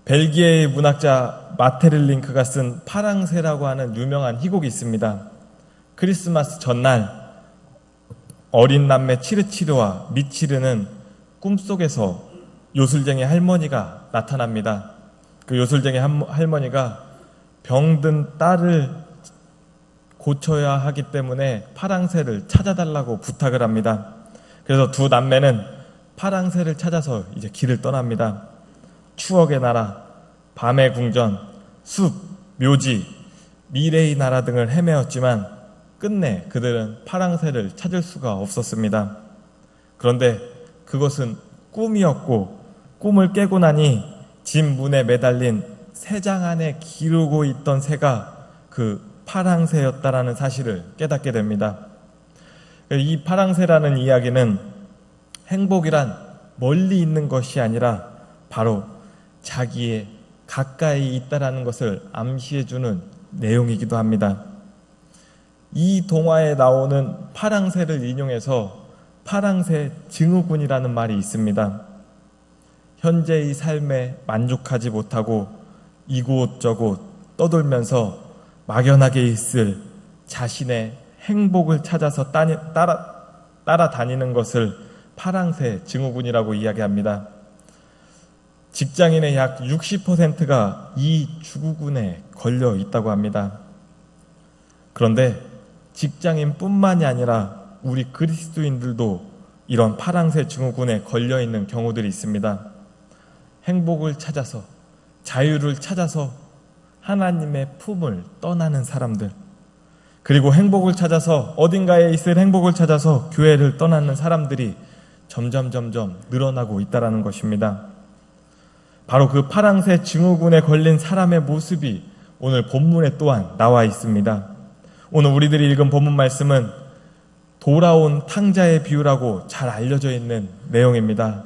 벨기에의 문학자 마테를링크가 쓴 파랑새라고 하는 유명한 희곡이 있습니다. 크리스마스 전날 어린 남매 치르치르와 미치르는 꿈속에서 요술쟁이 할머니가 나타납니다. 그 요술쟁이 할머니가 병든 딸을 고쳐야 하기 때문에 파랑새를 찾아달라고 부탁을 합니다. 그래서 두 남매는 파랑새를 찾아서 이제 길을 떠납니다. 추억의 나라, 밤의 궁전, 숲, 묘지, 미래의 나라 등을 헤매었지만 끝내 그들은 파랑새를 찾을 수가 없었습니다. 그런데 그것은 꿈이었고 꿈을 깨고 나니 집 문에 매달린 새장 안에 기르고 있던 새가 그 파랑새였다라는 사실을 깨닫게 됩니다. 이 파랑새라는 이야기는 행복이란 멀리 있는 것이 아니라 바로 자기의 가까이 있다라는 것을 암시해주는 내용이기도 합니다. 이 동화에 나오는 파랑새를 인용해서 파랑새 증후군이라는 말이 있습니다. 현재의 삶에 만족하지 못하고 이곳저곳 떠돌면서 막연하게 있을 자신의 행복을 찾아서 따라다니는 것을 파랑새 증후군이라고 이야기합니다. 직장인의 약 60%가 이 증후군에 걸려 있다고 합니다. 그런데 직장인뿐만이 아니라 우리 그리스도인들도 이런 파랑새 증후군에 걸려 있는 경우들이 있습니다. 행복을 찾아서, 자유를 찾아서 하나님의 품을 떠나는 사람들, 그리고 행복을 찾아서, 어딘가에 있을 행복을 찾아서 교회를 떠나는 사람들이 점점 늘어나고 있다는 것입니다. 바로 그 파랑새 증후군에 걸린 사람의 모습이 오늘 본문에 또한 나와 있습니다. 오늘 우리들이 읽은 본문 말씀은 돌아온 탕자의 비유라고 잘 알려져 있는 내용입니다.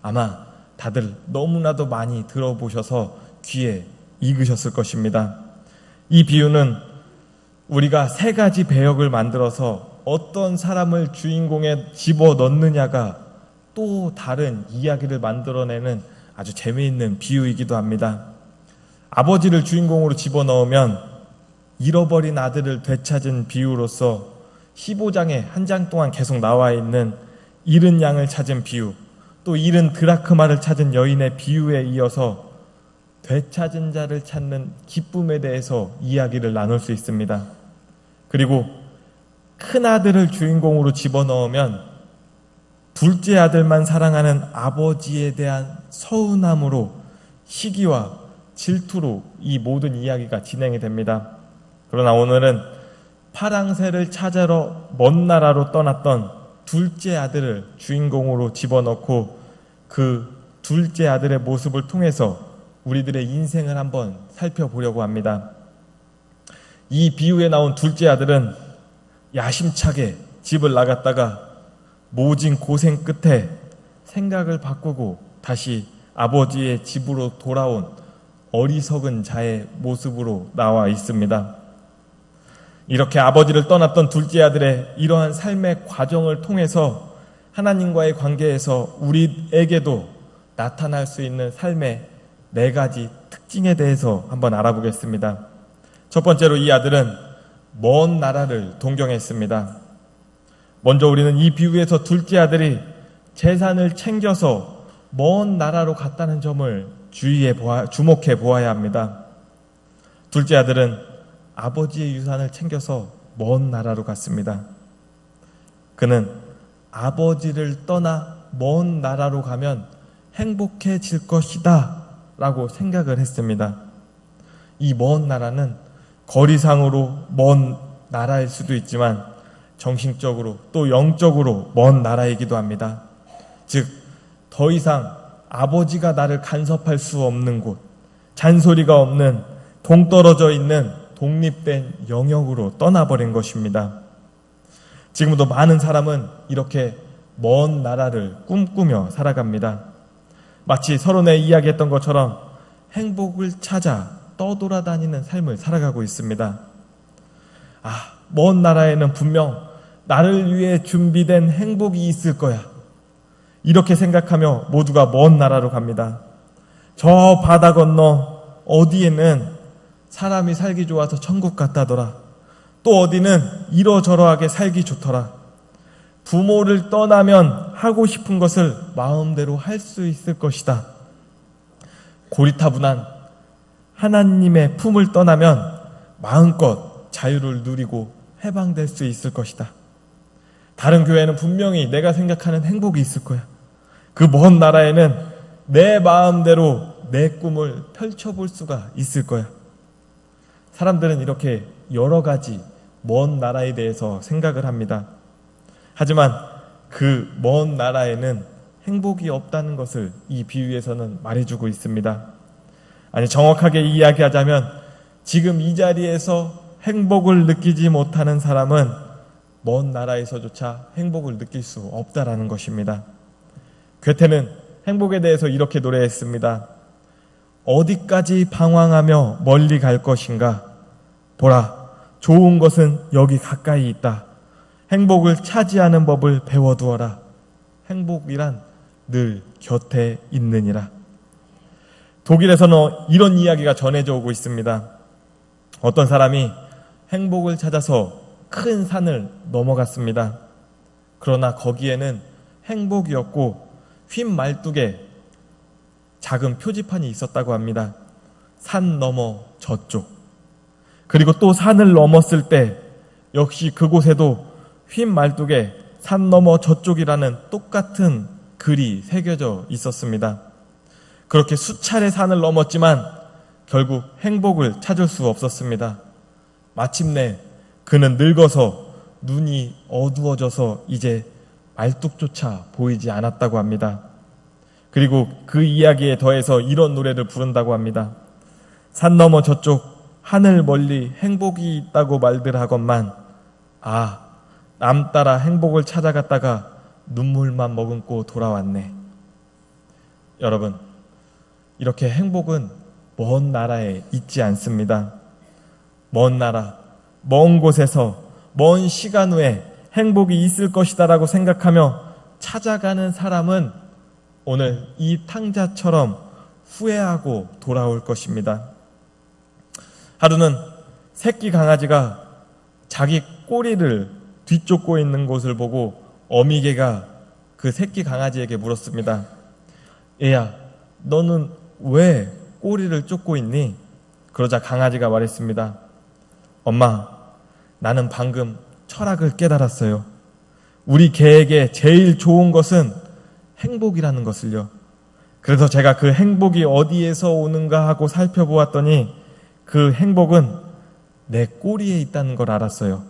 아마 다들 너무나도 많이 들어보셔서 귀에 익으셨을 것입니다. 이 비유는 우리가 세 가지 배역을 만들어서 어떤 사람을 주인공에 집어넣느냐가 또 다른 이야기를 만들어내는 아주 재미있는 비유이기도 합니다. 아버지를 주인공으로 집어넣으면 잃어버린 아들을 되찾은 비유로서 15장에 한 장 동안 계속 나와 있는 잃은 양을 찾은 비유, 또 잃은 드라크마를 찾은 여인의 비유에 이어서 되찾은 자를 찾는 기쁨에 대해서 이야기를 나눌 수 있습니다. 그리고 큰 아들을 주인공으로 집어넣으면 둘째 아들만 사랑하는 아버지에 대한 서운함으로, 시기와 질투로 이 모든 이야기가 진행이 됩니다. 그러나 오늘은 파랑새를 찾으러 먼 나라로 떠났던 둘째 아들을 주인공으로 집어넣고 그 둘째 아들의 모습을 통해서 우리들의 인생을 한번 살펴보려고 합니다. 이 비유에 나온 둘째 아들은 야심차게 집을 나갔다가 모진 고생 끝에 생각을 바꾸고 다시 아버지의 집으로 돌아온 어리석은 자의 모습으로 나와 있습니다. 이렇게 아버지를 떠났던 둘째 아들의 이러한 삶의 과정을 통해서 하나님과의 관계에서 우리에게도 나타날 수 있는 삶의 네 가지 특징에 대해서 한번 알아보겠습니다. 첫 번째로 이 아들은 먼 나라를 동경했습니다. 먼저 우리는 이 비유에서 둘째 아들이 재산을 챙겨서 먼 나라로 갔다는 점을 주목해 보아야 합니다. 둘째 아들은 아버지의 유산을 챙겨서 먼 나라로 갔습니다. 그는 아버지를 떠나 먼 나라로 가면 행복해질 것이다 라고 생각을 했습니다. 이 먼 나라는 거리상으로 먼 나라일 수도 있지만 정신적으로 또 영적으로 먼 나라이기도 합니다. 즉, 더 이상 아버지가 나를 간섭할 수 없는 곳, 잔소리가 없는 동떨어져 있는 독립된 영역으로 떠나버린 것입니다. 지금도 많은 사람은 이렇게 먼 나라를 꿈꾸며 살아갑니다. 마치 서론에 이야기했던 것처럼 행복을 찾아 떠돌아다니는 삶을 살아가고 있습니다. 먼 나라에는 분명 나를 위해 준비된 행복이 있을 거야. 이렇게 생각하며 모두가 먼 나라로 갑니다. 저 바다 건너 어디에는 사람이 살기 좋아서 천국 같다더라. 또 어디는 이러저러하게 살기 좋더라. 부모를 떠나면 하고 싶은 것을 마음대로 할 수 있을 것이다. 고리타분한 하나님의 품을 떠나면 마음껏 자유를 누리고 해방될 수 있을 것이다. 다른 교회는 분명히 내가 생각하는 행복이 있을 거야. 그 먼 나라에는 내 마음대로 내 꿈을 펼쳐볼 수가 있을 거야. 사람들은 이렇게 여러 가지 먼 나라에 대해서 생각을 합니다. 하지만 그 먼 나라에는 행복이 없다는 것을 이 비유에서는 말해주고 있습니다. 아니, 정확하게 이야기하자면 지금 이 자리에서 행복을 느끼지 못하는 사람은 먼 나라에서조차 행복을 느낄 수 없다라는 것입니다. 괴테는 행복에 대해서 이렇게 노래했습니다. 어디까지 방황하며 멀리 갈 것인가? 보라, 좋은 것은 여기 가까이 있다. 행복을 차지하는 법을 배워두어라. 행복이란 늘 곁에 있느니라. 독일에서는 이런 이야기가 전해져 오고 있습니다. 어떤 사람이 행복을 찾아서 큰 산을 넘어갔습니다. 그러나 거기에는 행복이었고 휜 말뚝에 작은 표지판이 있었다고 합니다. 산 너머 저쪽. 그리고 또 산을 넘었을 때 역시 그곳에도 휜 말뚝에 산 너머 저쪽이라는 똑같은 글이 새겨져 있었습니다. 그렇게 수차례 산을 넘었지만 결국 행복을 찾을 수 없었습니다. 마침내 그는 늙어서 눈이 어두워져서 이제 말뚝조차 보이지 않았다고 합니다. 그리고 그 이야기에 더해서 이런 노래를 부른다고 합니다. 산 너머 저쪽 하늘 멀리 행복이 있다고 말들 하건만 남 따라 행복을 찾아갔다가 눈물만 머금고 돌아왔네. 여러분, 이렇게 행복은 먼 나라에 있지 않습니다. 먼 나라, 먼 곳에서 먼 시간 후에 행복이 있을 것이다라고 생각하며 찾아가는 사람은 오늘 이 탕자처럼 후회하고 돌아올 것입니다. 하루는 새끼 강아지가 자기 꼬리를 뒤쫓고 있는 곳을 보고 어미개가 그 새끼 강아지에게 물었습니다. 얘야, 너는 왜 꼬리를 쫓고 있니? 그러자 강아지가 말했습니다. 엄마, 나는 방금 철학을 깨달았어요. 우리 개에게 제일 좋은 것은 행복이라는 것을요. 그래서 제가 그 행복이 어디에서 오는가 하고 살펴보았더니 그 행복은 내 꼬리에 있다는 걸 알았어요.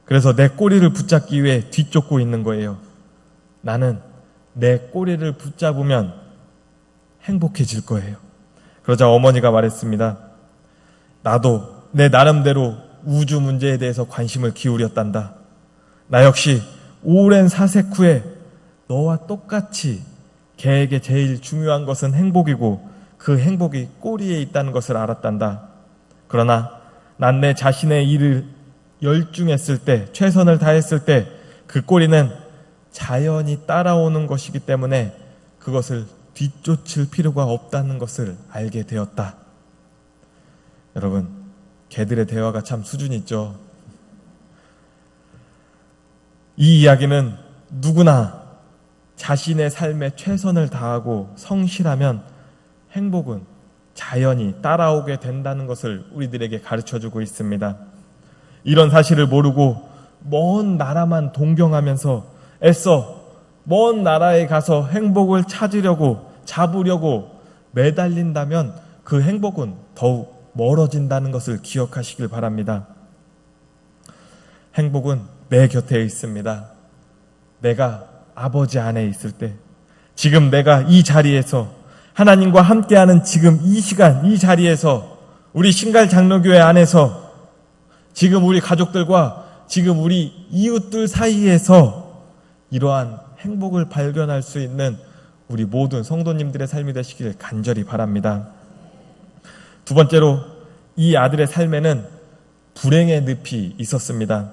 그래서 내 꼬리를 붙잡기 위해 뒤쫓고 있는 거예요. 나는 내 꼬리를 붙잡으면 행복해질 거예요. 그러자 어머니가 말했습니다. 나도 내 나름대로 우주 문제에 대해서 관심을 기울였단다. 나 역시 오랜 사색 후에 너와 똑같이 개에게 제일 중요한 것은 행복이고 그 행복이 꼬리에 있다는 것을 알았단다. 그러나 난 내 자신의 일을 열중했을 때, 최선을 다했을 때 그 꼬리는 자연히 따라오는 것이기 때문에 그것을 뒤쫓을 필요가 없다는 것을 알게 되었다. 여러분, 개들의 대화가 참 수준이 있죠. 이 이야기는 누구나 자신의 삶에 최선을 다하고 성실하면 행복은 자연히 따라오게 된다는 것을 우리들에게 가르쳐주고 있습니다. 이런 사실을 모르고 먼 나라만 동경하면서 애써 먼 나라에 가서 행복을 찾으려고 잡으려고 매달린다면 그 행복은 더욱 멀어진다는 것을 기억하시길 바랍니다. 행복은 내 곁에 있습니다. 내가 아버지 안에 있을 때, 지금 내가 이 자리에서 하나님과 함께하는 지금 이 시간, 이 자리에서 우리 신갈 장로교회 안에서 지금 우리 가족들과 지금 우리 이웃들 사이에서 이러한 행복을 발견할 수 있는 우리 모든 성도님들의 삶이 되시길 간절히 바랍니다. 두 번째로 이 아들의 삶에는 불행의 늪이 있었습니다.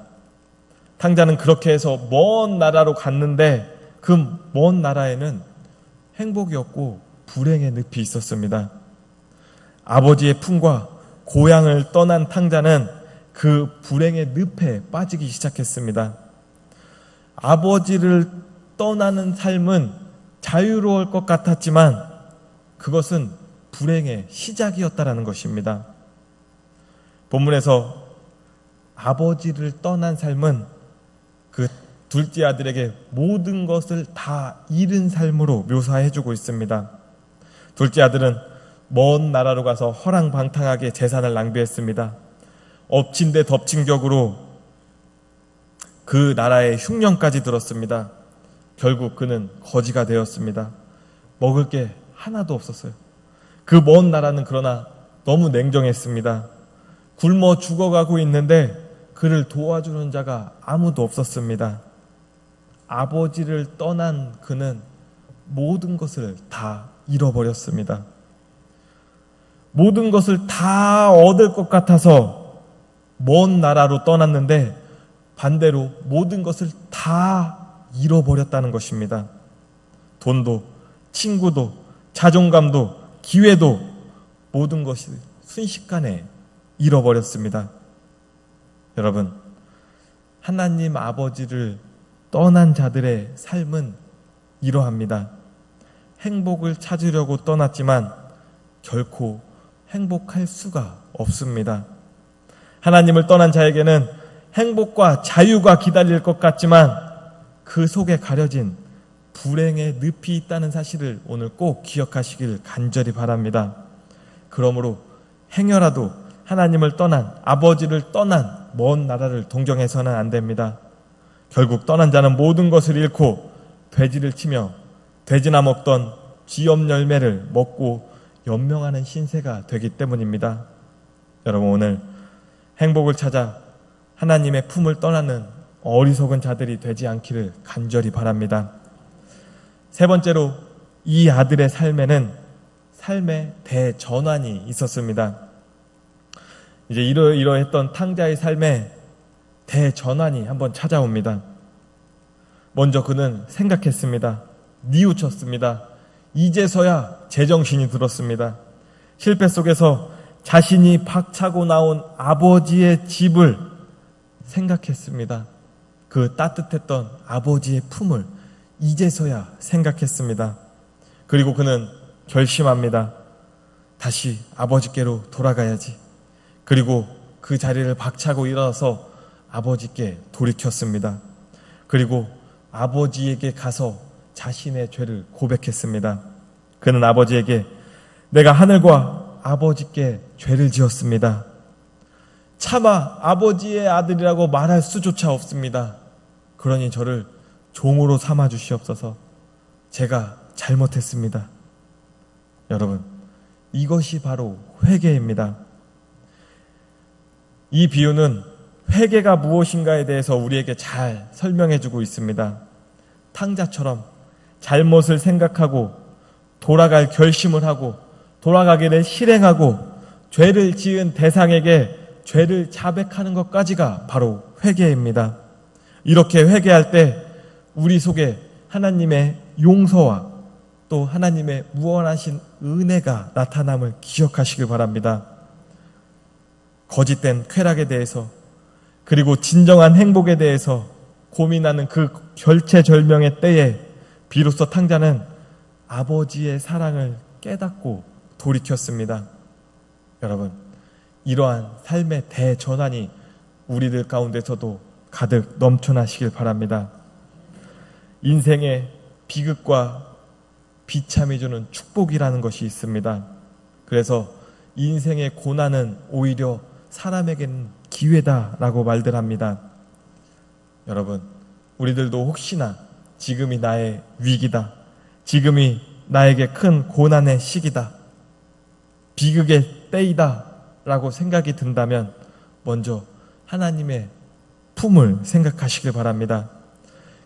탕자는 그렇게 해서 먼 나라로 갔는데 그 먼 나라에는 행복이 없고 불행의 늪이 있었습니다. 아버지의 품과 고향을 떠난 탕자는 그 불행의 늪에 빠지기 시작했습니다. 아버지를 떠나는 삶은 자유로울 것 같았지만 그것은 불행의 시작이었다라는 것입니다. 본문에서 아버지를 떠난 삶은 그 둘째 아들에게 모든 것을 다 잃은 삶으로 묘사해주고 있습니다. 둘째 아들은 먼 나라로 가서 허랑방탕하게 재산을 낭비했습니다. 엎친 데 덮친 격으로 그 나라의 흉년까지 들었습니다. 결국 그는 거지가 되었습니다. 먹을 게 하나도 없었어요. 그 먼 나라는 그러나 너무 냉정했습니다. 굶어 죽어가고 있는데 그를 도와주는 자가 아무도 없었습니다. 아버지를 떠난 그는 모든 것을 다 잃어버렸습니다. 모든 것을 다 얻을 것 같아서 먼 나라로 떠났는데 반대로 모든 것을 다 잃어버렸다는 것입니다. 돈도, 친구도, 자존감도, 기회도 모든 것이 순식간에 잃어버렸습니다. 여러분, 하나님 아버지를 떠난 자들의 삶은 이러합니다. 행복을 찾으려고 떠났지만 결코 행복할 수가 없습니다. 하나님을 떠난 자에게는 행복과 자유가 기다릴 것 같지만 그 속에 가려진 불행의 늪이 있다는 사실을 오늘 꼭 기억하시길 간절히 바랍니다. 그러므로 행여라도 하나님을 떠난, 아버지를 떠난 먼 나라를 동경해서는 안 됩니다. 결국 떠난 자는 모든 것을 잃고 돼지를 치며 돼지나 먹던 쥐염 열매를 먹고 연명하는 신세가 되기 때문입니다. 여러분, 오늘 행복을 찾아 하나님의 품을 떠나는 어리석은 자들이 되지 않기를 간절히 바랍니다. 세 번째로, 이 아들의 삶에는 삶의 대전환이 있었습니다. 이제 이러했던 탕자의 삶에 대전환이 한번 찾아옵니다. 먼저 그는 생각했습니다. 뉘우쳤습니다. 이제서야 제정신이 들었습니다. 실패 속에서 자신이 박차고 나온 아버지의 집을 생각했습니다. 그 따뜻했던 아버지의 품을 이제서야 생각했습니다. 그리고 그는 결심합니다. 다시 아버지께로 돌아가야지. 그리고 그 자리를 박차고 일어나서 아버지께 돌이켰습니다. 그리고 아버지에게 가서 자신의 죄를 고백했습니다. 그는 아버지에게 내가 하늘과 아버지께 죄를 지었습니다. 차마 아버지의 아들이라고 말할 수조차 없습니다. 그러니 저를 종으로 삼아 주시옵소서. 제가 잘못했습니다. 여러분, 이것이 바로 회개입니다. 이 비유는 회개가 무엇인가에 대해서 우리에게 잘 설명해주고 있습니다. 탕자처럼 잘못을 생각하고 돌아갈 결심을 하고 돌아가기를 실행하고 죄를 지은 대상에게 죄를 자백하는 것까지가 바로 회개입니다. 이렇게 회개할 때 우리 속에 하나님의 용서와 또 하나님의 무한하신 은혜가 나타남을 기억하시길 바랍니다. 거짓된 쾌락에 대해서 그리고 진정한 행복에 대해서 고민하는 그 절체절명의 때에 비로소 탕자는 아버지의 사랑을 깨닫고 돌이켰습니다. 여러분, 이러한 삶의 대전환이 우리들 가운데서도 가득 넘쳐나시길 바랍니다. 인생의 비극과 비참이 주는 축복이라는 것이 있습니다. 그래서 인생의 고난은 오히려 사람에게는 기회다라고 말들 합니다. 여러분, 우리들도 혹시나 지금이 나의 위기다, 지금이 나에게 큰 고난의 시기다, 비극의 때이다 라고 생각이 든다면 먼저 하나님의 품을 생각하시길 바랍니다.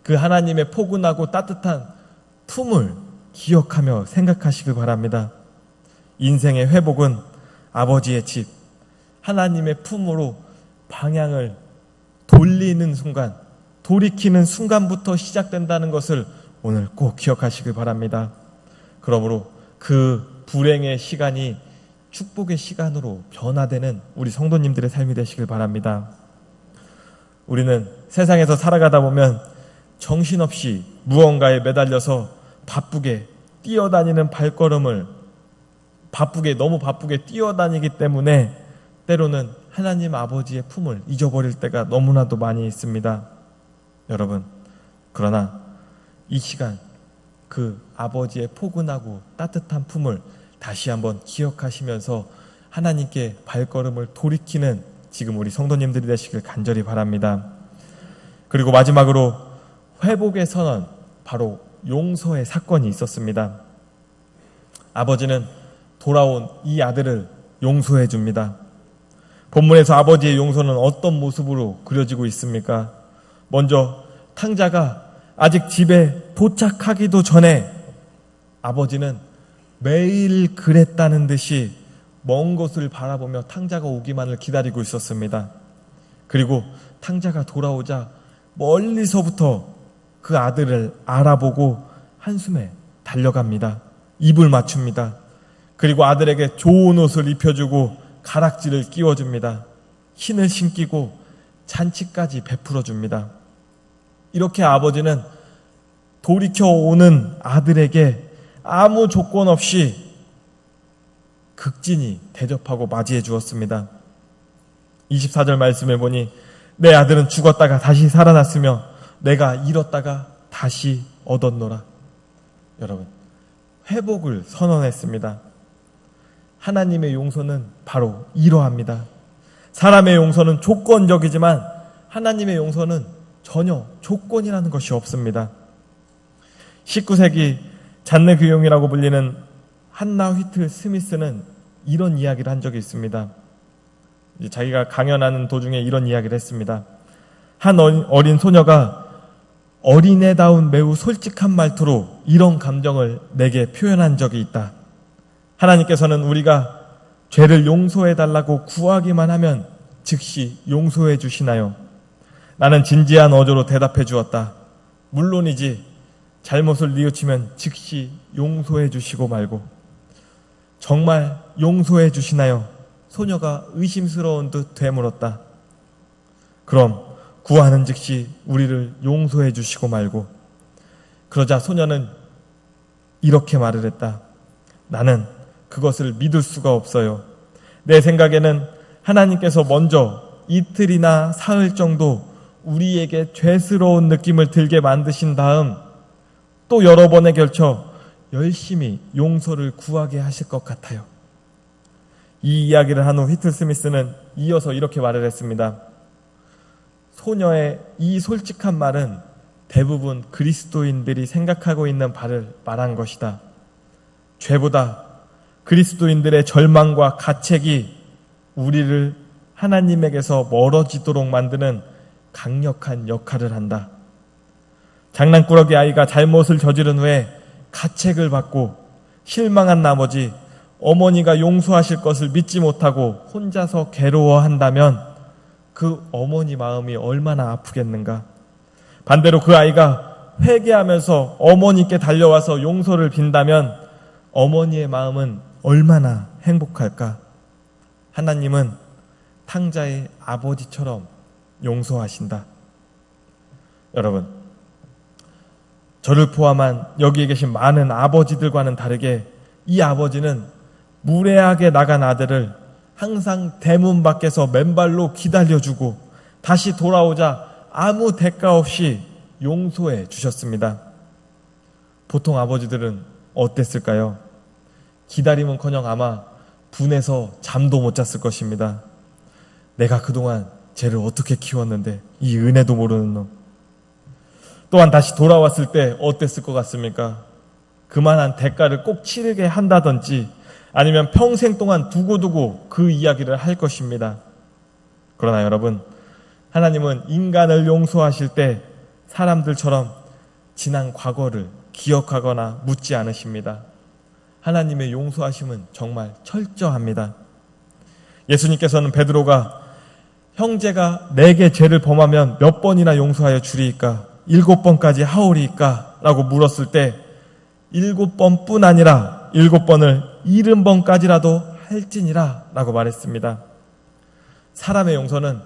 그 하나님의 포근하고 따뜻한 품을 기억하며 생각하시길 바랍니다. 인생의 회복은 아버지의 집, 하나님의 품으로 방향을 돌리는 순간, 돌이키는 순간부터 시작된다는 것을 오늘 꼭 기억하시길 바랍니다. 그러므로 그 불행의 시간이 축복의 시간으로 변화되는 우리 성도님들의 삶이 되시길 바랍니다. 우리는 세상에서 살아가다 보면 정신없이 무언가에 매달려서 바쁘게 뛰어다니는 발걸음을 너무 바쁘게 뛰어다니기 때문에 때로는 하나님 아버지의 품을 잊어버릴 때가 너무나도 많이 있습니다. 여러분, 그러나 이 시간 그 아버지의 포근하고 따뜻한 품을 다시 한번 기억하시면서 하나님께 발걸음을 돌이키는 지금 우리 성도님들이 되시길 간절히 바랍니다. 그리고 마지막으로 회복의 선언, 바로 용서의 사건이 있었습니다. 아버지는 돌아온 이 아들을 용서해 줍니다. 본문에서 아버지의 용서는 어떤 모습으로 그려지고 있습니까? 먼저 탕자가 아직 집에 도착하기도 전에 아버지는 매일 그랬다는 듯이 먼 곳을 바라보며 탕자가 오기만을 기다리고 있었습니다. 그리고 탕자가 돌아오자 멀리서부터 그 아들을 알아보고 한숨에 달려갑니다. 입을 맞춥니다. 그리고 아들에게 좋은 옷을 입혀주고 가락지를 끼워줍니다. 신을 신기고 잔치까지 베풀어줍니다. 이렇게 아버지는 돌이켜오는 아들에게 아무 조건 없이 극진히 대접하고 맞이해 주었습니다. 24절 말씀을 보니 내 아들은 죽었다가 다시 살아났으며 내가 잃었다가 다시 얻었노라. 여러분, 회복을 선언했습니다. 하나님의 용서는 바로 이러합니다. 사람의 용서는 조건적이지만 하나님의 용서는 전혀 조건이라는 것이 없습니다. 19세기 잔느 교용이라고 불리는 한나 휘틀 스미스는 이런 이야기를 한 적이 있습니다. 자기가 강연하는 도중에 이런 이야기를 했습니다. 한 어린 소녀가 어린애다운 매우 솔직한 말투로 이런 감정을 내게 표현한 적이 있다. 하나님께서는 우리가 죄를 용서해달라고 구하기만 하면 즉시 용서해 주시나요? 나는 진지한 어조로 대답해 주었다. 물론이지. 잘못을 뉘우치면 즉시 용서해 주시고 말고. 정말 용서해 주시나요? 소녀가 의심스러운 듯 되물었다. 그럼 구하는 즉시 우리를 용서해 주시고 말고. 그러자 소녀는 이렇게 말을 했다. 나는 그것을 믿을 수가 없어요. 내 생각에는 하나님께서 먼저 이틀이나 사흘 정도 우리에게 죄스러운 느낌을 들게 만드신 다음 또 여러 번에 걸쳐 열심히 용서를 구하게 하실 것 같아요. 이 이야기를 한 후 휘틀 스미스는 이어서 이렇게 말을 했습니다. 소녀의 이 솔직한 말은 대부분 그리스도인들이 생각하고 있는 바를 말한 것이다. 죄보다 그리스도인들의 절망과 가책이 우리를 하나님에게서 멀어지도록 만드는 강력한 역할을 한다. 장난꾸러기 아이가 잘못을 저지른 후에 가책을 받고 실망한 나머지 어머니가 용서하실 것을 믿지 못하고 혼자서 괴로워한다면 그 어머니 마음이 얼마나 아프겠는가. 반대로 그 아이가 회개하면서 어머니께 달려와서 용서를 빈다면 어머니의 마음은 얼마나 행복할까. 하나님은 탕자의 아버지처럼 용서하신다. 여러분, 저를 포함한 여기에 계신 많은 아버지들과는 다르게 이 아버지는 무례하게 나간 아들을 항상 대문 밖에서 맨발로 기다려주고 다시 돌아오자 아무 대가 없이 용서해 주셨습니다. 보통 아버지들은 어땠을까요? 기다림은커녕 아마 분해서 잠도 못 잤을 것입니다. 내가 그동안 쟤를 어떻게 키웠는데 이 은혜도 모르는 놈. 또한 다시 돌아왔을 때 어땠을 것 같습니까? 그만한 대가를 꼭 치르게 한다든지 아니면 평생 동안 두고두고 그 이야기를 할 것입니다. 그러나 여러분, 하나님은 인간을 용서하실 때 사람들처럼 지난 과거를 기억하거나 묻지 않으십니다. 하나님의 용서하심은 정말 철저합니다. 예수님께서는 베드로가 형제가 내게 죄를 범하면 몇 번이나 용서하여 주리이까? 7번까지 하오리이까? 라고 물었을 때 7번뿐 아니라 7번을 70번까지라도 할지니라 라고 말했습니다. 사람의 용서는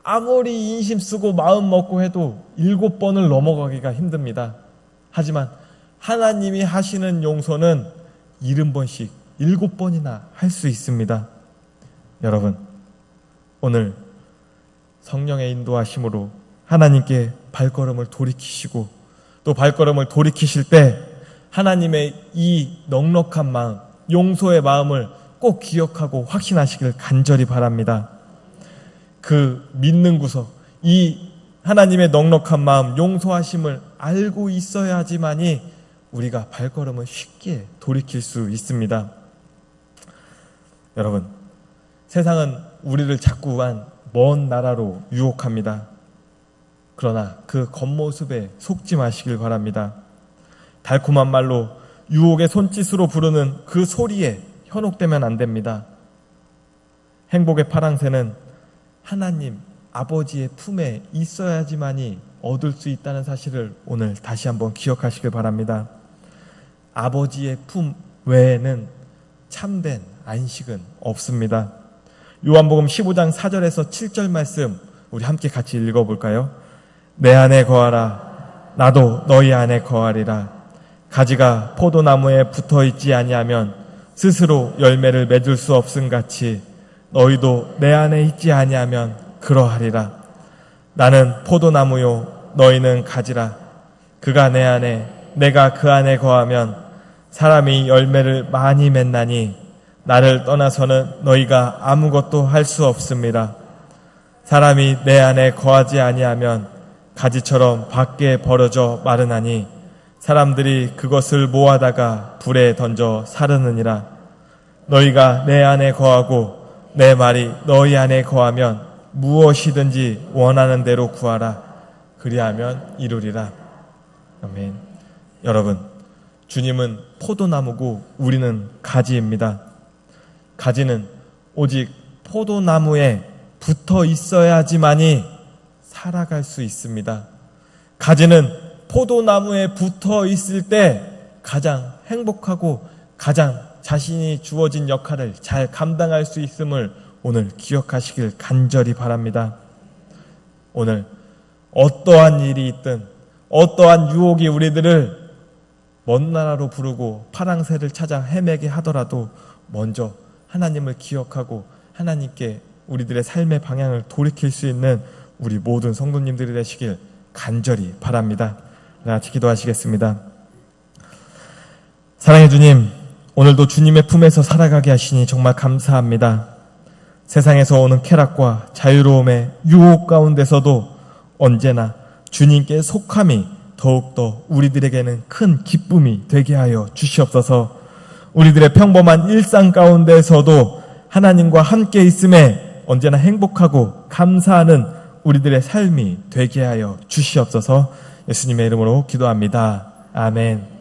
아무리 인심 쓰고 마음 먹고 해도 7번을 넘어가기가 힘듭니다. 하지만 하나님이 하시는 용서는 70번씩 7번이나 할 수 있습니다. 여러분, 오늘 성령의 인도하심으로 하나님께 발걸음을 돌이키시고 또 발걸음을 돌이키실 때 하나님의 이 넉넉한 마음, 용서의 마음을 꼭 기억하고 확신하시길 간절히 바랍니다. 그 믿는 구석, 이 하나님의 넉넉한 마음, 용서하심을 알고 있어야지만이 우리가 발걸음을 쉽게 돌이킬 수 있습니다. 여러분, 세상은 우리를 자꾸만 먼 나라로 유혹합니다. 그러나 그 겉모습에 속지 마시길 바랍니다. 달콤한 말로 유혹의 손짓으로 부르는 그 소리에 현혹되면 안 됩니다. 행복의 파랑새는 하나님 아버지의 품에 있어야지만이 얻을 수 있다는 사실을 오늘 다시 한번 기억하시길 바랍니다. 아버지의 품 외에는 참된 안식은 없습니다. 요한복음 15장 4절에서 7절 말씀 우리 함께 같이 읽어볼까요? 내 안에 거하라. 나도 너희 안에 거하리라. 가지가 포도나무에 붙어있지 아니하면 스스로 열매를 맺을 수 없음같이 너희도 내 안에 있지 아니하면 그러하리라. 나는 포도나무요 너희는 가지라. 그가 내 안에 내가 그 안에 거하면 사람이 열매를 많이 맺나니 나를 떠나서는 너희가 아무것도 할 수 없습니다. 사람이 내 안에 거하지 아니하면 가지처럼 밖에 버려져 마르나니 사람들이 그것을 모아다가 불에 던져 사르느니라. 너희가 내 안에 거하고 내 말이 너희 안에 거하면 무엇이든지 원하는 대로 구하라. 그리하면 이루리라. 아멘. 여러분, 주님은 포도나무고 우리는 가지입니다. 가지는 오직 포도나무에 붙어 있어야지만이 살아갈 수 있습니다. 가지는 포도나무에 붙어 있을 때 가장 행복하고 가장 자신이 주어진 역할을 잘 감당할 수 있음을 오늘 기억하시길 간절히 바랍니다. 오늘 어떠한 일이 있든 어떠한 유혹이 우리들을 먼 나라로 부르고 파랑새를 찾아 헤매게 하더라도 먼저 하나님을 기억하고 하나님께 우리들의 삶의 방향을 돌이킬 수 있는 우리 모든 성도님들이 되시길 간절히 바랍니다. 같이 기도하시겠습니다. 사랑의 주님, 오늘도 주님의 품에서 살아가게 하시니 정말 감사합니다. 세상에서 오는 쾌락과 자유로움의 유혹 가운데서도 언제나 주님께 속함이 더욱더 우리들에게는 큰 기쁨이 되게 하여 주시옵소서. 우리들의 평범한 일상 가운데서도 하나님과 함께 있음에 언제나 행복하고 감사하는 우리들의 삶이 되게 하여 주시옵소서. 예수님의 이름으로 기도합니다. 아멘.